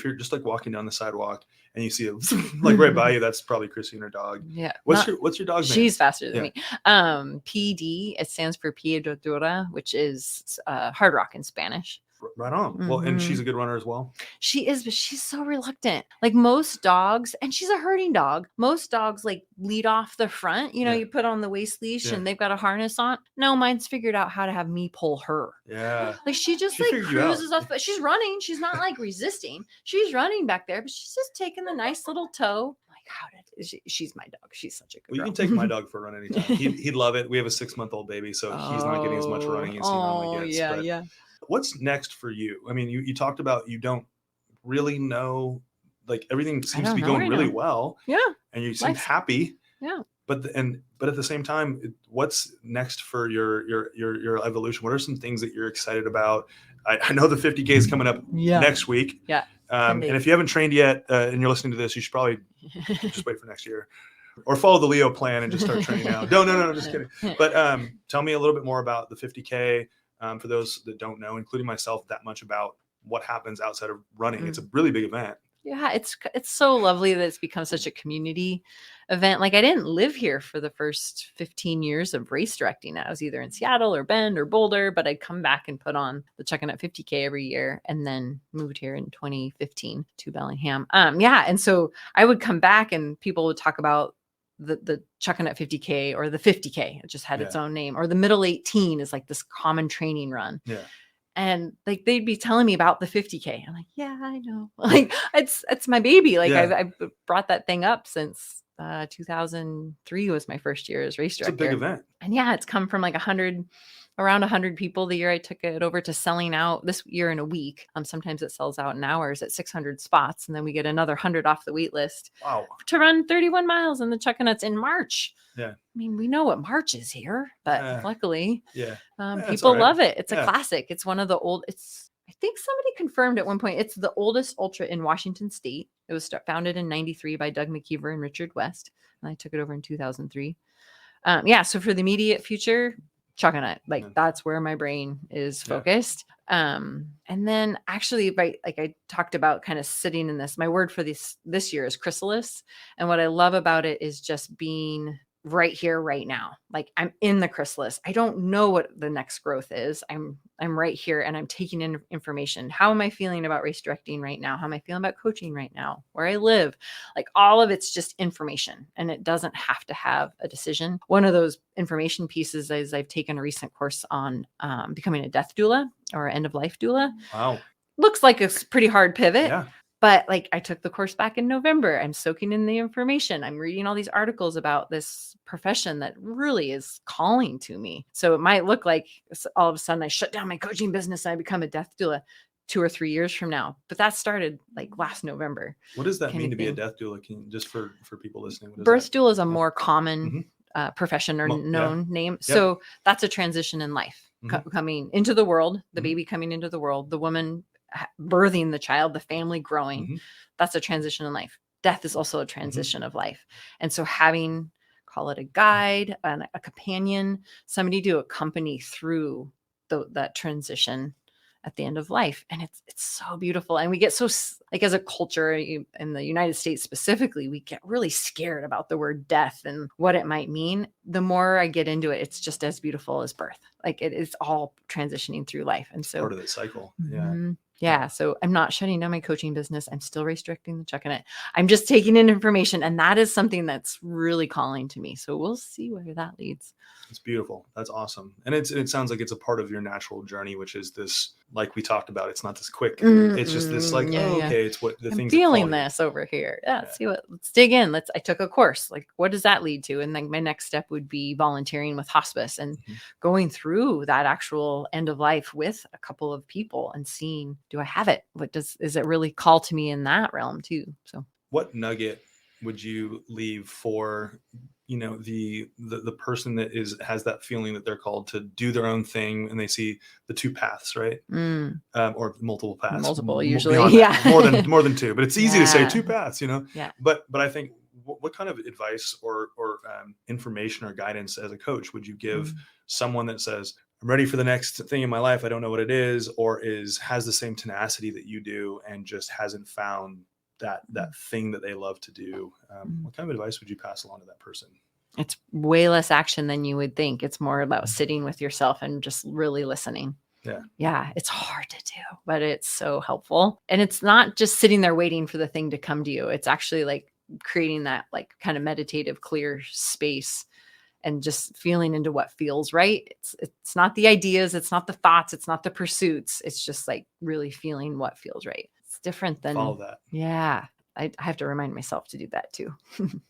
you're just like walking down the sidewalk and you see it like right by you, that's probably Krissy and her dog. Yeah. What's your dog's name? She's faster than me. PD, it stands for Piedradura, which is hard rock in Spanish. Right on. Well, and she's a good runner as well. She is, but she's so reluctant. Like most dogs, and she's a herding dog. Most dogs like lead off the front. You put on the waist leash and they've got a harness on. No, mine's figured out how to have me pull her. Yeah. Like she just like cruises off, but she's running. She's not like resisting. She's running back there, but she's just taking the nice little toe. She's my dog. She's such a good girl. You can take my dog for a run anytime. He'd love it. We have a 6-month-old baby, so he's not getting as much running as he normally gets. Yeah. What's next for you? I mean, you talked about you don't really know, like everything seems to be going really well. Yeah. And you seem happy. Yeah. But at the same time, what's next for your evolution? What are some things that you're excited about? I know the 50K is coming up next week. Yeah. And if you haven't trained yet and you're listening to this, you should probably just wait for next year. Or follow the Leo plan and just start training now. No, just kidding. But tell me a little bit more about the 50K for those that don't know, including myself, that much about what happens outside of running. It's a really big event. Yeah, it's so lovely that it's become such a community event. Like I didn't live here for the first 15 years of race directing. I was either in Seattle or Bend or Boulder, but I'd come back and put on the Chuckanut 50K every year, and then moved here in 2015 to Bellingham. And so I would come back and people would talk about the Chuckanut 50K or the 50K. It just had its own name. Or the middle 18 is like this common training run. Yeah. And like they'd be telling me about the 50K. I'm like, yeah, I know. Like it's my baby. Like I've brought that thing up since 2003 was my first year as race director. It's a big event. And it's come from like around 100 people the year I took it over to selling out this year in a week. Sometimes it sells out in hours at 600 spots. And then we get another 100 off the wait list to run 31 miles in the Chuckanuts in March. Yeah. I mean, we know what March is here, but luckily people love it. It's a classic. It's one of the I think somebody confirmed at one point, it's the oldest ultra in Washington State. It was founded in 93 by Doug McKeever and Richard West. And I took it over in 2003. So for the immediate future, Chuckanut, that's where my brain is focused. And then actually, like I talked about kind of sitting in this, my word for this year is chrysalis. And what I love about it is just being right here, right now. Like I'm in the chrysalis. I don't know what the next growth is. I'm right here and I'm taking in information. How am I feeling about race directing right now? How am I feeling about coaching right now? Where I live? Like all of it's just information, and it doesn't have to have a decision. One of those information pieces is I've taken a recent course on becoming a death doula or end of life doula. Wow. Looks like a pretty hard pivot. Yeah. But like I took the course back in November. I'm soaking in the information. I'm reading all these articles about this profession that really is calling to me. So it might look like all of a sudden I shut down my coaching business and I become a death doula 2 or 3 years from now. But that started like last November. What does that mean to be a death doula? Just for people listening? Birth doula is a more common profession or known name. Yep. So that's a transition in life coming into the world, the baby coming into the world, the woman birthing the child, the family growing. That's a transition in life. Death is also a transition of life. And so having, call it a guide, a companion, somebody to accompany through that transition at the end of life. And it's so beautiful. And we get so, like as a culture in the United States specifically, we get really scared about the word death and what it might mean. The more I get into it, it's just as beautiful as birth. Like it is all transitioning through life. And so part of the cycle. Yeah. So I'm not shutting down my coaching business. I'm still race directing the Chuckanut. I'm just taking in information. And that is something that's really calling to me. So we'll see where that leads. It's beautiful. That's awesome. And it sounds like it's a part of your natural journey, which is this, like we talked about, it's not this quick. It's just this like, okay, it's what the things. I'm feeling this over here. Let's dig in. I took a course. Like, what does that lead to? And then my next step would be volunteering with hospice and going through that actual end of life with a couple of people and seeing, do I have it? Is it really call to me in that realm too? So what nugget would you leave for, the person that has that feeling that they're called to do their own thing, and they see the two paths, right? Or multiple paths, multiple usually, more than two, but it's easy to say two paths, Yeah. But I think what kind of advice or information or guidance as a coach would you give someone that says, I'm ready for the next thing in my life, I don't know what it is, or has the same tenacity that you do and just hasn't found that thing that they love to do? What kind of advice would you pass along to that person? It's way less action than you would think. It's more about sitting with yourself and just really listening. Yeah. It's hard to do, but it's so helpful. And it's not just sitting there waiting for the thing to come to you. It's actually like creating that like kind of meditative, clear space and just feeling into what feels right. It's not the ideas. It's not the thoughts. It's not the pursuits. It's just like really feeling what feels right. It's different than follow that. Yeah. I have to remind myself to do that too.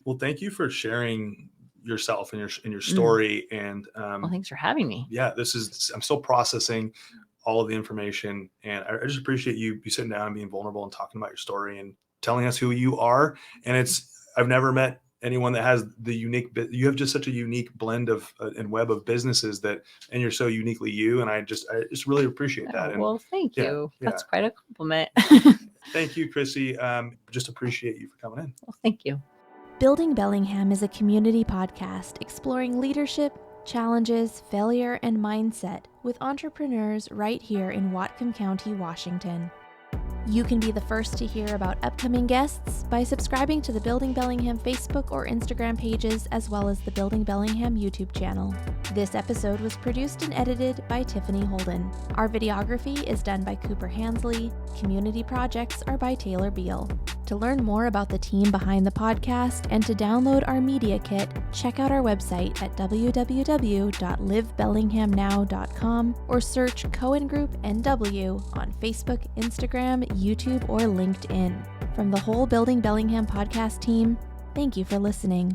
Well, thank you for sharing yourself and your story. And well, thanks for having me. Yeah, I'm still processing all of the information, and I just appreciate you sitting down and being vulnerable and talking about your story and telling us who you are. And I've never met anyone that has you have just such a unique blend of and web of businesses and you're so uniquely you. And I just really appreciate that. Well, thank you. That's quite a compliment. Thank you, Krissy. Just appreciate you for coming in. Well, thank you. Building Bellingham is a community podcast exploring leadership, challenges, failure, and mindset with entrepreneurs right here in Whatcom County, Washington. You can be the first to hear about upcoming guests by subscribing to the Building Bellingham Facebook or Instagram pages, as well as the Building Bellingham YouTube channel. This episode was produced and edited by Tiffany Holden. Our videography is done by Cooper Hansley. Community projects are by Taylor Beal. To learn more about the team behind the podcast and to download our media kit, check out our website at www.livebellinghamnow.com or search Cohen Group NW on Facebook, Instagram, YouTube, or LinkedIn. From the whole Building Bellingham podcast team, thank you for listening.